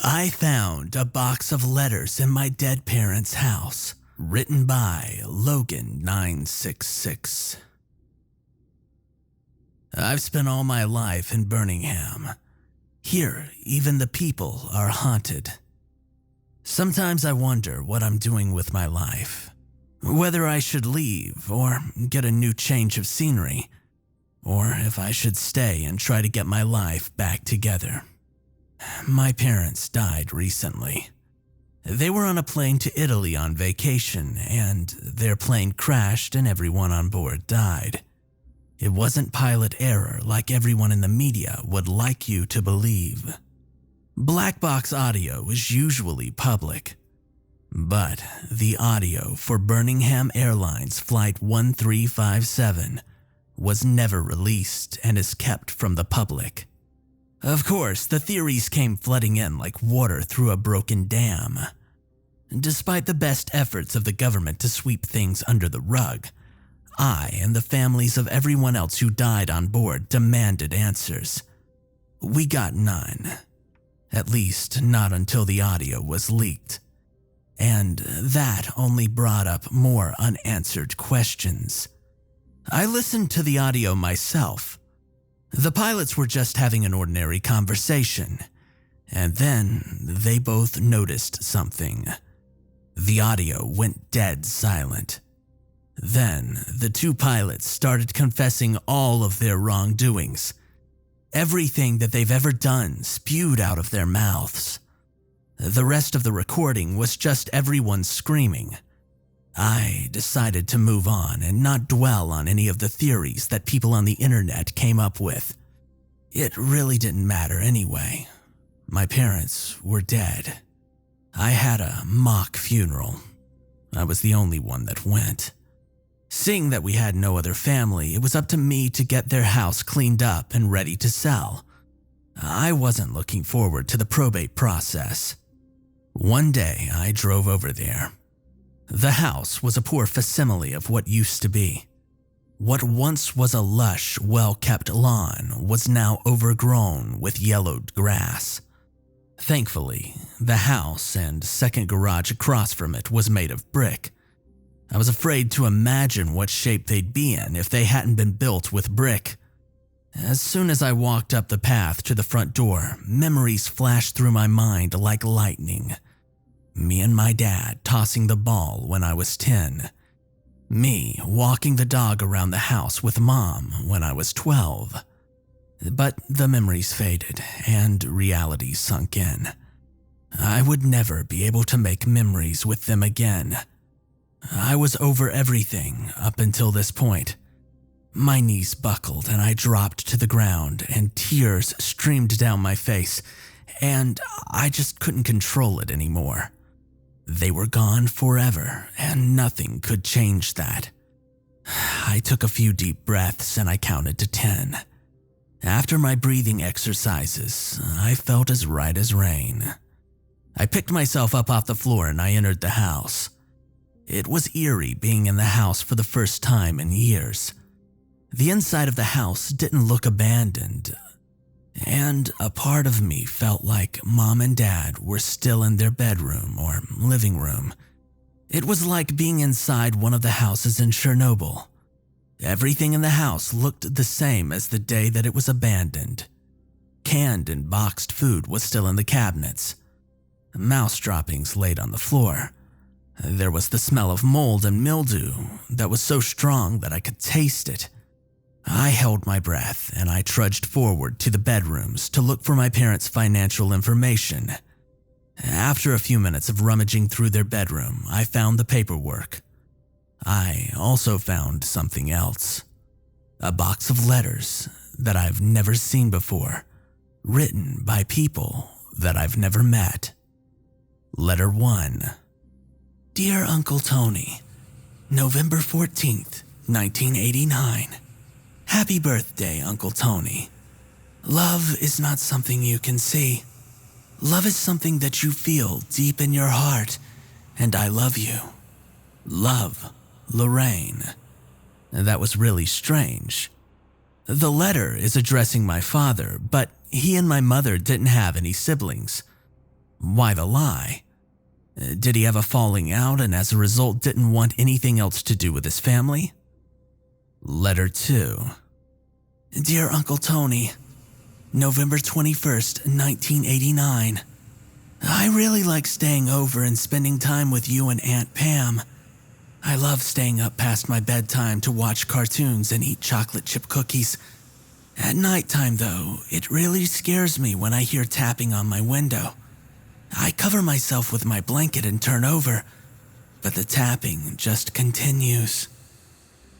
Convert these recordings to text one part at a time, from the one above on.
I found a box of letters in my dead parents' house, written by Logan 966. I've spent all my life in Birmingham. Here, even the people are haunted. Sometimes I wonder what I'm doing with my life. Whether I should leave or get a new change of scenery, or if I should stay and try to get my life back together. My parents died recently. They were on a plane to Italy on vacation, and their plane crashed and everyone on board died. It wasn't pilot error like everyone in the media would like you to believe. Black box audio is usually public, but the audio for Birmingham Airlines Flight 1357 was never released and is kept from the public. Of course, the theories came flooding in like water through a broken dam. Despite the best efforts of the government to sweep things under the rug, I and the families of everyone else who died on board demanded answers. We got none. At least not until the audio was leaked. And that only brought up more unanswered questions. I listened to the audio myself. The pilots were just having an ordinary conversation, and then they both noticed something. The audio went dead silent. Then the two pilots started confessing all of their wrongdoings. Everything that they've ever done spewed out of their mouths. The rest of the recording was just everyone screaming. I decided to move on and not dwell on any of the theories that people on the internet came up with. It really didn't matter anyway. My parents were dead. I had a mock funeral. I was the only one that went. Seeing that we had no other family, it was up to me to get their house cleaned up and ready to sell. I wasn't looking forward to the probate process. One day, I drove over there. The house was a poor facsimile of what used to be. What once was a lush, well-kept lawn was now overgrown with yellowed grass. Thankfully, the house and second garage across from it was made of brick. I was afraid to imagine what shape they'd be in if they hadn't been built with brick. As soon as I walked up the path to the front door, memories flashed through my mind like lightning. Me and my dad tossing the ball when I was 10. Me walking the dog around the house with Mom when I was 12. But the memories faded and reality sunk in. I would never be able to make memories with them again. I was over everything up until this point. My knees buckled and I dropped to the ground and tears streamed down my face, and I just couldn't control it anymore. They were gone forever and nothing could change that. I took a few deep breaths and I counted to 10. After my breathing exercises, I felt as right as rain. I picked myself up off the floor and I entered the house. It was eerie being in the house for the first time in years. The inside of the house didn't look abandoned, and a part of me felt like Mom and Dad were still in their bedroom or living room. It was like being inside one of the houses in Chernobyl. Everything in the house looked the same as the day that it was abandoned. Canned and boxed food was still in the cabinets. Mouse droppings laid on the floor. There was the smell of mold and mildew that was so strong that I could taste it. I held my breath and I trudged forward to the bedrooms to look for my parents' financial information. After a few minutes of rummaging through their bedroom, I found the paperwork. I also found something else. A box of letters that I've never seen before, written by people that I've never met. Letter 1. Dear Uncle Tony, November 14th, 1989. Happy birthday, Uncle Tony. Love is not something you can see. Love is something that you feel deep in your heart, and I love you. Love, Lorraine. That was really strange. The letter is addressing my father, but he and my mother didn't have any siblings. Why the lie? Did he have a falling out and as a result didn't want anything else to do with his family? Letter 2. Dear Uncle Tony, November 21st, 1989. I really like staying over and spending time with you and Aunt Pam. I love staying up past my bedtime to watch cartoons and eat chocolate chip cookies. At nighttime, though, it really scares me when I hear tapping on my window. I cover myself with my blanket and turn over, but the tapping just continues.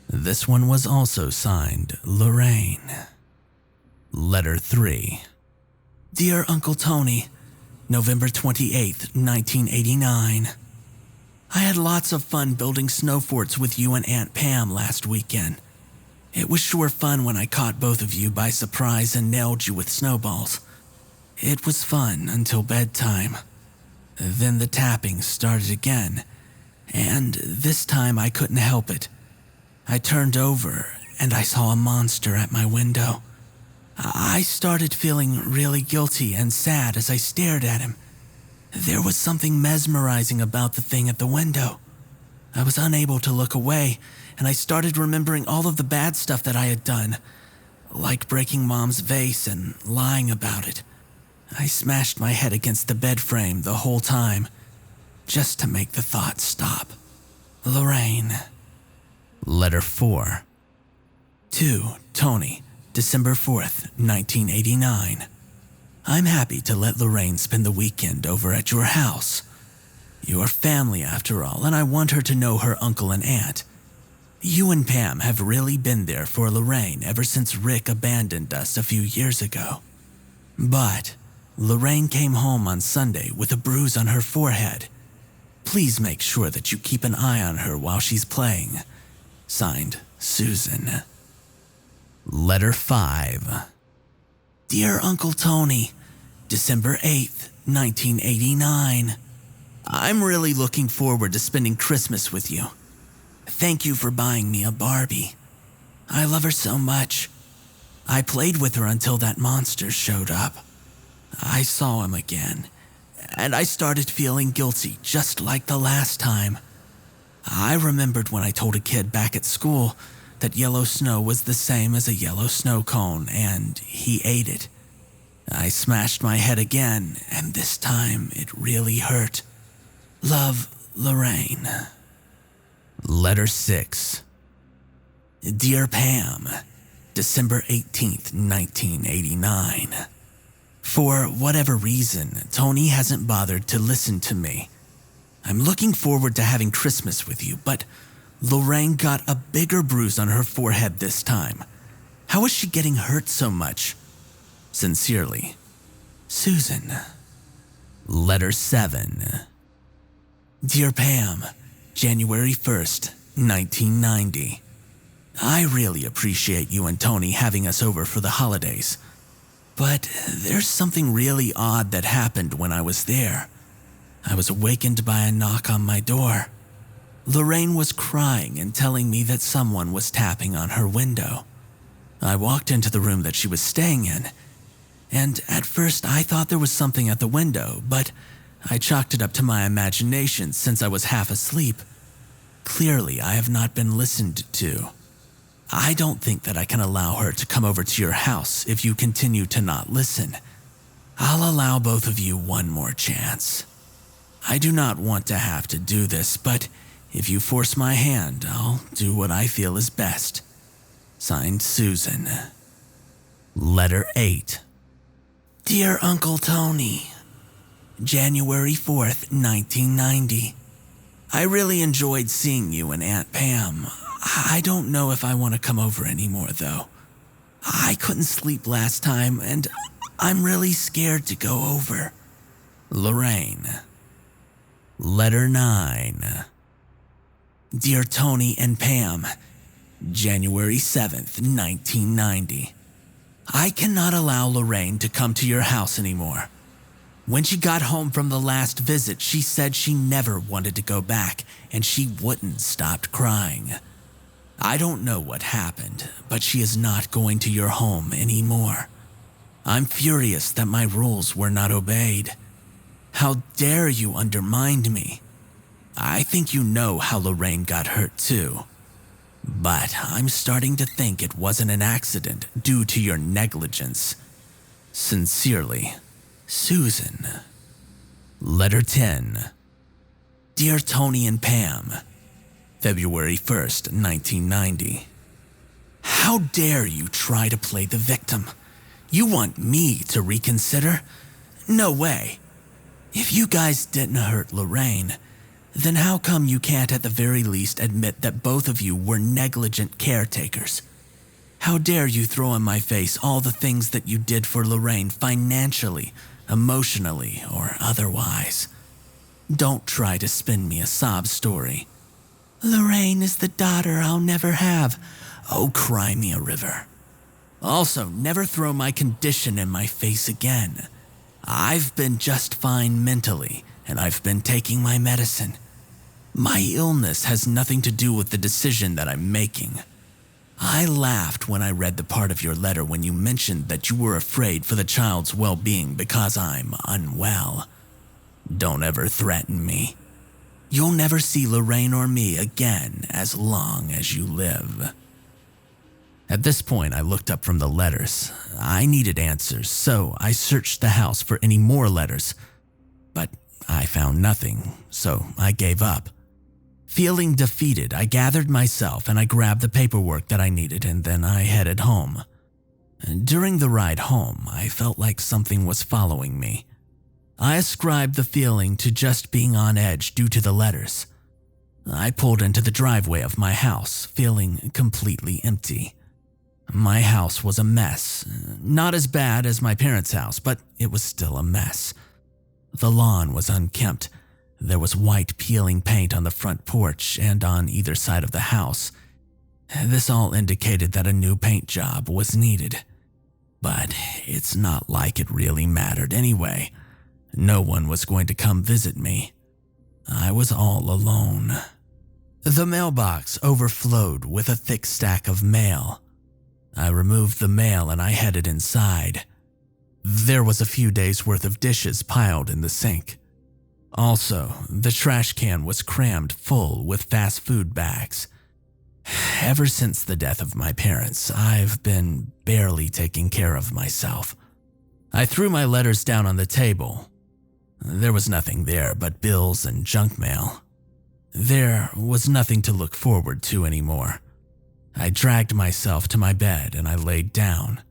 This one was also signed Lorraine. Letter 3. Dear Uncle Tony, November 28th, 1989. I had lots of fun building snow forts with you and Aunt Pam last weekend. It was sure fun when I caught both of you by surprise and nailed you with snowballs. It was fun until bedtime. Then the tapping started again, and this time I couldn't help it. I turned over and I saw a monster at my window. I started feeling really guilty and sad as I stared at him. There was something mesmerizing about the thing at the window. I was unable to look away, and I started remembering all of the bad stuff that I had done, like breaking Mom's vase and lying about it. I smashed my head against the bed frame the whole time, just to make the thought stop. Lorraine. Letter 4. To Tony, December 4th, 1989. I'm happy to let Lorraine spend the weekend over at your house. You're family after all, and I want her to know her uncle and aunt. You and Pam have really been there for Lorraine ever since Rick abandoned us a few years ago. But Lorraine came home on Sunday with a bruise on her forehead. Please make sure that you keep an eye on her while she's playing. Signed, Susan. Letter 5. Dear Uncle Tony, December 8th, 1989. I'm really looking forward to spending Christmas with you. Thank you for buying me a Barbie. I love her so much. I played with her until that monster showed up. I saw him again, and I started feeling guilty just like the last time. I remembered when I told a kid back at school that yellow snow was the same as a yellow snow cone, and he ate it. I smashed my head again, and this time it really hurt. Love, Lorraine. Letter 6. Dear Pam, December 18th, 1989. For whatever reason, Tony hasn't bothered to listen to me. I'm looking forward to having Christmas with you, but Lorraine got a bigger bruise on her forehead this time. How is she getting hurt so much? Sincerely, Susan. Letter 7. Dear Pam, January 1st, 1990. I really appreciate you and Tony having us over for the holidays. But there's something really odd that happened when I was there. I was awakened by a knock on my door. Lorraine was crying and telling me that someone was tapping on her window. I walked into the room that she was staying in, and at first I thought there was something at the window, but I chalked it up to my imagination since I was half asleep. Clearly, I have not been listened to. I don't think that I can allow her to come over to your house if you continue to not listen. I'll allow both of you one more chance. I do not want to have to do this, but if you force my hand, I'll do what I feel is best. Signed, Susan. Letter 8. Dear Uncle Tony, January 4th, 1990. I really enjoyed seeing you and Aunt Pam. I don't know if I want to come over anymore, though. I couldn't sleep last time, and I'm really scared to go over. Lorraine. Letter 9. Dear Tony and Pam, January 7th, 1990. I cannot allow Lorraine to come to your house anymore. When she got home from the last visit, she said she never wanted to go back, and she wouldn't stop crying. I don't know what happened, but she is not going to your home anymore. I'm furious that my rules were not obeyed. How dare you undermine me? I think you know how Lorraine got hurt too. But I'm starting to think it wasn't an accident due to your negligence. Sincerely, Susan. Letter 10. Dear Tony and Pam, February 1st, 1990. How dare you try to play the victim? You want me to reconsider? No way. If you guys didn't hurt Lorraine, then how come you can't at the very least admit that both of you were negligent caretakers? How dare you throw in my face all the things that you did for Lorraine financially, emotionally, or otherwise? Don't try to spin me a sob story. Lorraine is the daughter I'll never have. Oh, cry me a river. Also, never throw my condition in my face again. I've been just fine mentally, and I've been taking my medicine. My illness has nothing to do with the decision that I'm making. I laughed when I read the part of your letter when you mentioned that you were afraid for the child's well-being because I'm unwell. Don't ever threaten me. You'll never see Lorraine or me again as long as you live. At this point, I looked up from the letters. I needed answers, so I searched the house for any more letters. But I found nothing, so I gave up. Feeling defeated, I gathered myself and I grabbed the paperwork that I needed, and then I headed home. During the ride home, I felt like something was following me. I ascribed the feeling to just being on edge due to the letters. I pulled into the driveway of my house, feeling completely empty. My house was a mess. Not as bad as my parents' house, but it was still a mess. The lawn was unkempt. There was white peeling paint on the front porch and on either side of the house. This all indicated that a new paint job was needed. But it's not like it really mattered anyway. No one was going to come visit me. I was all alone. The mailbox overflowed with a thick stack of mail. I removed the mail and I headed inside. There was a few days' worth of dishes piled in the sink. Also, the trash can was crammed full with fast food bags. Ever since the death of my parents, I've been barely taking care of myself. I threw my letters down on the table. There was nothing there but bills and junk mail. There was nothing to look forward to anymore. I dragged myself to my bed and I laid down.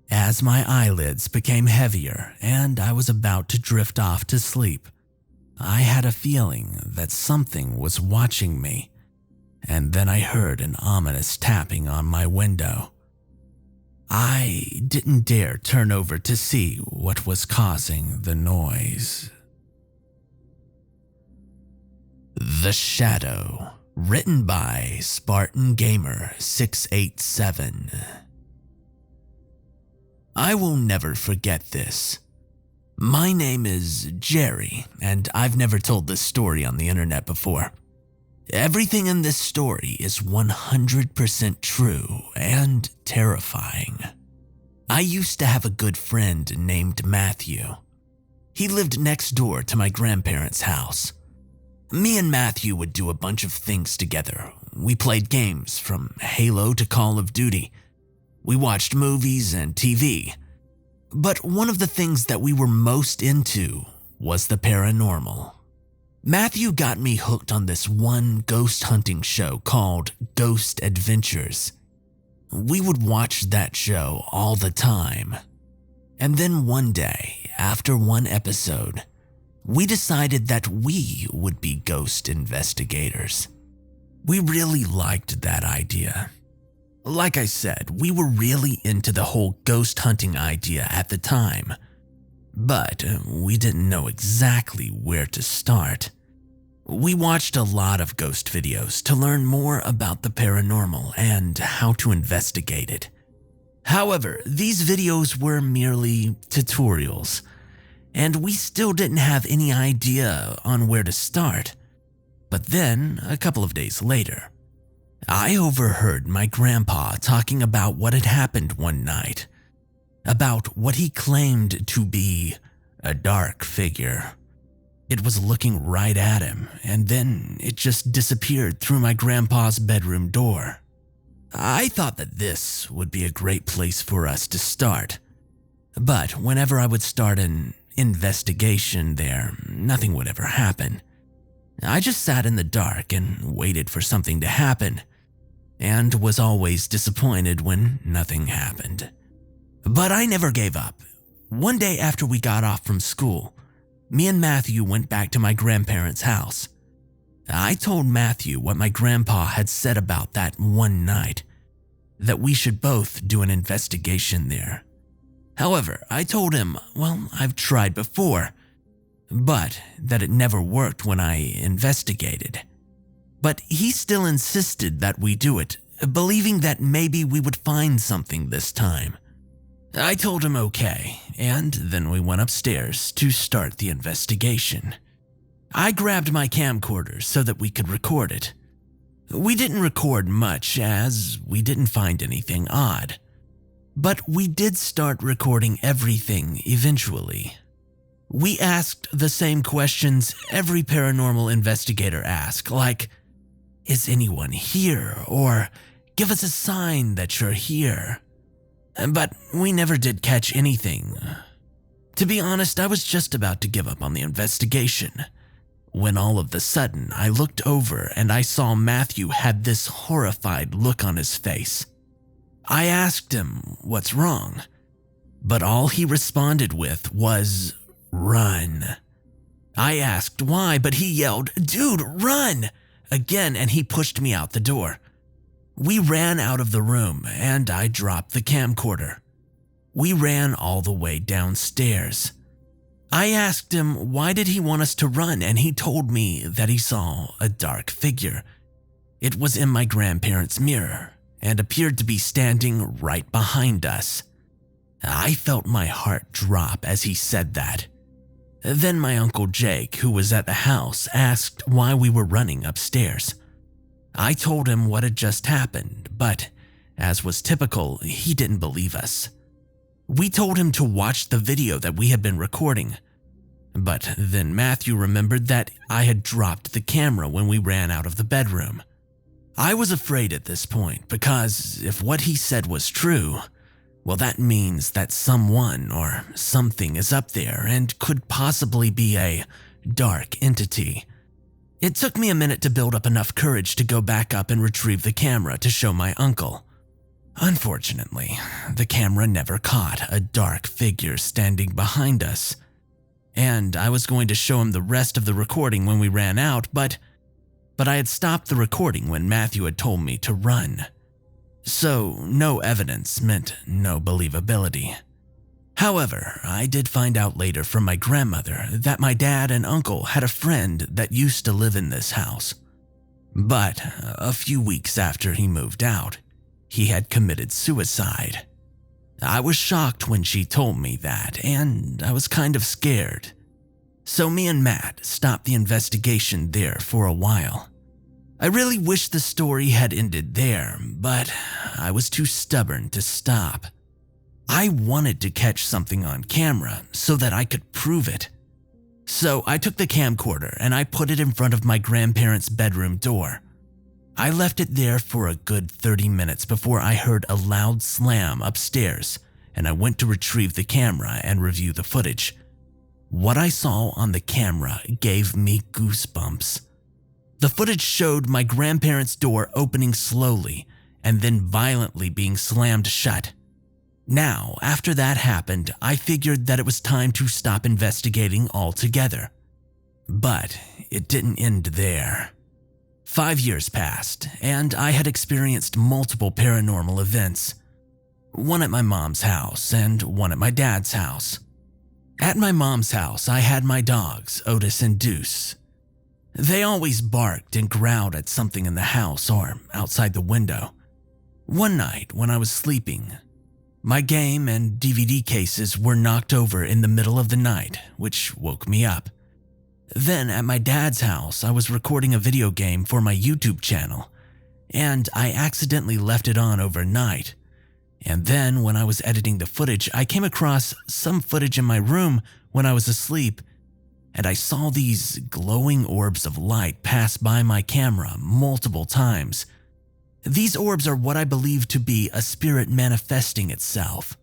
As my eyelids became heavier and I was about to drift off to sleep, I had a feeling that something was watching me, and then I heard an ominous tapping on my window. I didn't dare turn over to see what was causing the noise. The Shadow, written by Spartan Gamer 687. I will never forget this. My name is Jerry, and I've never told this story on the internet before. Everything in this story is 100% true and terrifying. I used to have a good friend named Matthew. He lived next door to my grandparents' house. Me and Matthew would do a bunch of things together. We played games from Halo to Call of Duty. We watched movies and TV. But one of the things that we were most into was the paranormal. Matthew got me hooked on this one ghost hunting show called Ghost Adventures. We would watch that show all the time. And then one day, after one episode, we decided that we would be ghost investigators. We really liked that idea. Like I said, we were really into the whole ghost hunting idea at the time, but we didn't know exactly where to start. We watched a lot of ghost videos to learn more about the paranormal and how to investigate it. However, these videos were merely tutorials, and we still didn't have any idea on where to start. But then, a couple of days later, I overheard my grandpa talking about what had happened one night, about what he claimed to be a dark figure. It was looking right at him, and then it just disappeared through my grandpa's bedroom door. I thought that this would be a great place for us to start. But whenever I would start an investigation there, nothing would ever happen. I just sat in the dark and waited for something to happen, and was always disappointed when nothing happened. But I never gave up. One day after we got off from school, me and Matthew went back to my grandparents' house. I told Matthew what my grandpa had said about that one night, that we should both do an investigation there. However, I told him, well, I've tried before, but that it never worked when I investigated. But he still insisted that we do it, believing that maybe we would find something this time. I told him okay, and then we went upstairs to start the investigation. I grabbed my camcorder so that we could record it. We didn't record much as we didn't find anything odd, but we did start recording everything eventually. We asked the same questions every paranormal investigator asks, like, is anyone here? Or give us a sign that you're here. But we never did catch anything. To be honest, I was just about to give up on the investigation, when all of a sudden I looked over and I saw Matthew had this horrified look on his face. I asked him what's wrong, but all he responded with was, "Run." I asked why, but he yelled, "Dude, run!" again, and he pushed me out the door. We ran out of the room and I dropped the camcorder. We ran all the way downstairs. I asked him why did he want us to run, and he told me that he saw a dark figure. It was in my grandparents' mirror and appeared to be standing right behind us. I felt my heart drop as he said that. Then my Uncle Jake, who was at the house, asked why we were running upstairs. I told him what had just happened, but as was typical, he didn't believe us. We told him to watch the video that we had been recording, but then Matthew remembered that I had dropped the camera when we ran out of the bedroom. I was afraid at this point because if what he said was true, well, that means that someone or something is up there and could possibly be a dark entity. It took me a minute to build up enough courage to go back up and retrieve the camera to show my uncle. Unfortunately, the camera never caught a dark figure standing behind us, and I was going to show him the rest of the recording when we ran out, but I had stopped the recording when Matthew had told me to run. So no evidence meant no believability. However, I did find out later from my grandmother that my dad and uncle had a friend that used to live in this house. But a few weeks after he moved out, he had committed suicide. I was shocked when she told me that, and I was kind of scared. So me and Matt stopped the investigation there for a while. I really wish the story had ended there, but I was too stubborn to stop. I wanted to catch something on camera so that I could prove it. So I took the camcorder and I put it in front of my grandparents' bedroom door. I left it there for a good 30 minutes before I heard a loud slam upstairs, and I went to retrieve the camera and review the footage. What I saw on the camera gave me goosebumps. The footage showed my grandparents' door opening slowly and then violently being slammed shut. Now, after that happened, I figured that it was time to stop investigating altogether. But it didn't end there. 5 years passed, and I had experienced multiple paranormal events. One at my mom's house and one at my dad's house. At my mom's house, I had my dogs, Otis and Deuce. They always barked and growled at something in the house or outside the window. One night when I was sleeping, my game and DVD cases were knocked over in the middle of the night, which woke me up. Then at my dad's house, I was recording a video game for my YouTube channel, and I accidentally left it on overnight. And then when I was editing the footage, I came across some footage in my room when I was asleep, and I saw these glowing orbs of light pass by my camera multiple times. These orbs are what I believe to be a spirit manifesting itself.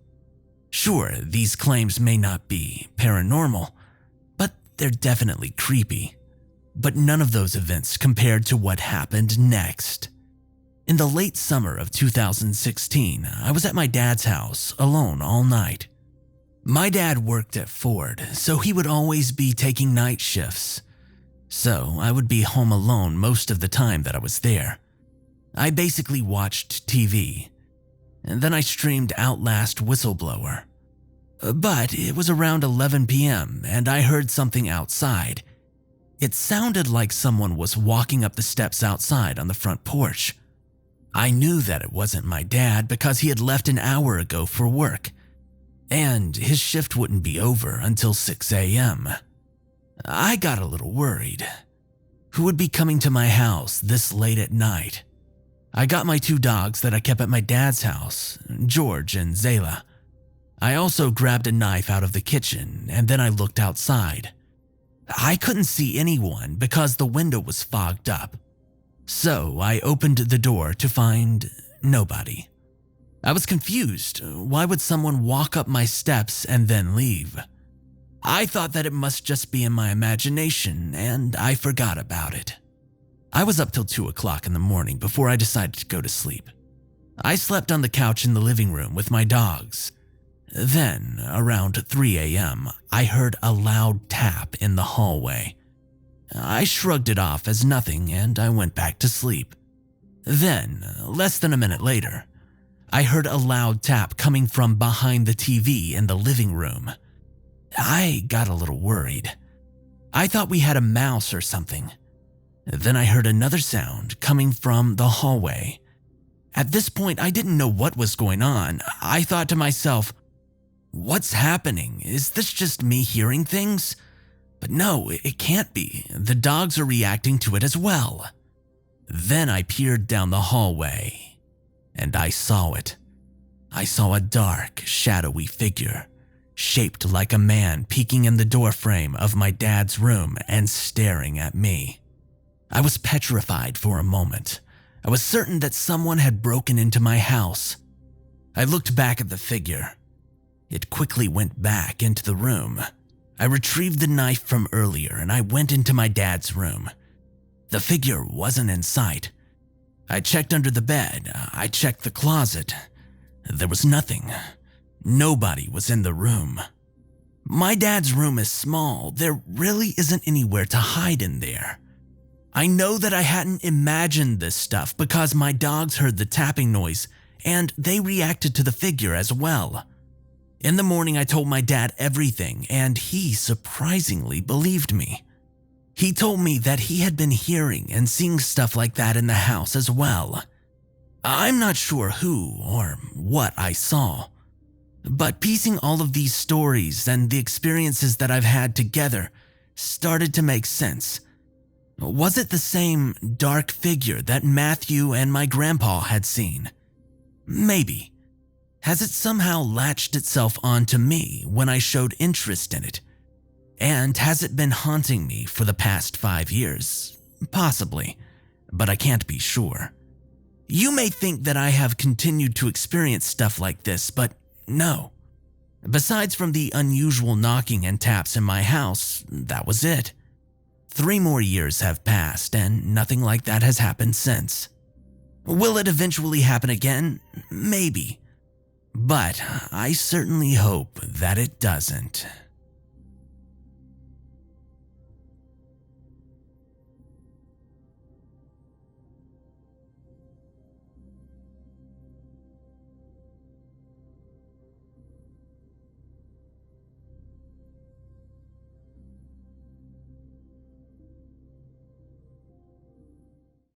Sure, these claims may not be paranormal, but they're definitely creepy. But none of those events compared to what happened next. In the late summer of 2016, I was at my dad's house alone all night. My dad worked at Ford, so he would always be taking night shifts. So I would be home alone most of the time that I was there. I basically watched TV, and then I streamed Outlast Whistleblower. But it was around 11 p.m. and I heard something outside. It sounded like someone was walking up the steps outside on the front porch. I knew that it wasn't my dad because he had left an hour ago for work, and his shift wouldn't be over until 6 a.m. I got a little worried. Who would be coming to my house this late at night? I got my 2 dogs that I kept at my dad's house, George and Zayla. I also grabbed a knife out of the kitchen, and then I looked outside. I couldn't see anyone because the window was fogged up. So I opened the door to find nobody. I was confused. Why would someone walk up my steps and then leave? I thought that it must just be in my imagination, and I forgot about it. I was up till 2 o'clock in the morning before I decided to go to sleep. I slept on the couch in the living room with my dogs. Then, around 3 a.m., I heard a loud tap in the hallway. I shrugged it off as nothing and I went back to sleep. Then, less than a minute later, I heard a loud tap coming from behind the TV in the living room. I got a little worried. I thought we had a mouse or something. Then I heard another sound coming from the hallway. At this point, I didn't know what was going on. I thought to myself, what's happening? Is this just me hearing things? But no, it can't be. The dogs are reacting to it as well. Then I peered down the hallway, and I saw it. I saw a dark, shadowy figure, shaped like a man peeking in the doorframe of my dad's room and staring at me. I was petrified for a moment. I was certain that someone had broken into my house. I looked back at the figure. It quickly went back into the room. I retrieved the knife from earlier and I went into my dad's room. The figure wasn't in sight. I checked under the bed. I checked the closet. There was nothing. Nobody was in the room. My dad's room is small. There really isn't anywhere to hide in there. I know that I hadn't imagined this stuff because my dogs heard the tapping noise and they reacted to the figure as well. In the morning, I told my dad everything and he surprisingly believed me. He told me that he had been hearing and seeing stuff like that in the house as well. I'm not sure who or what I saw, but piecing all of these stories and the experiences that I've had together started to make sense. Was it the same dark figure that Matthew and my grandpa had seen? Maybe. Has it somehow latched itself onto me when I showed interest in it? And has it been haunting me for the past 5 years? Possibly, but I can't be sure. You may think that I have continued to experience stuff like this, but no. Besides from the unusual knocking and taps in my house, that was it. 3 more years have passed and nothing like that has happened since. Will it eventually happen again? Maybe. But I certainly hope that it doesn't.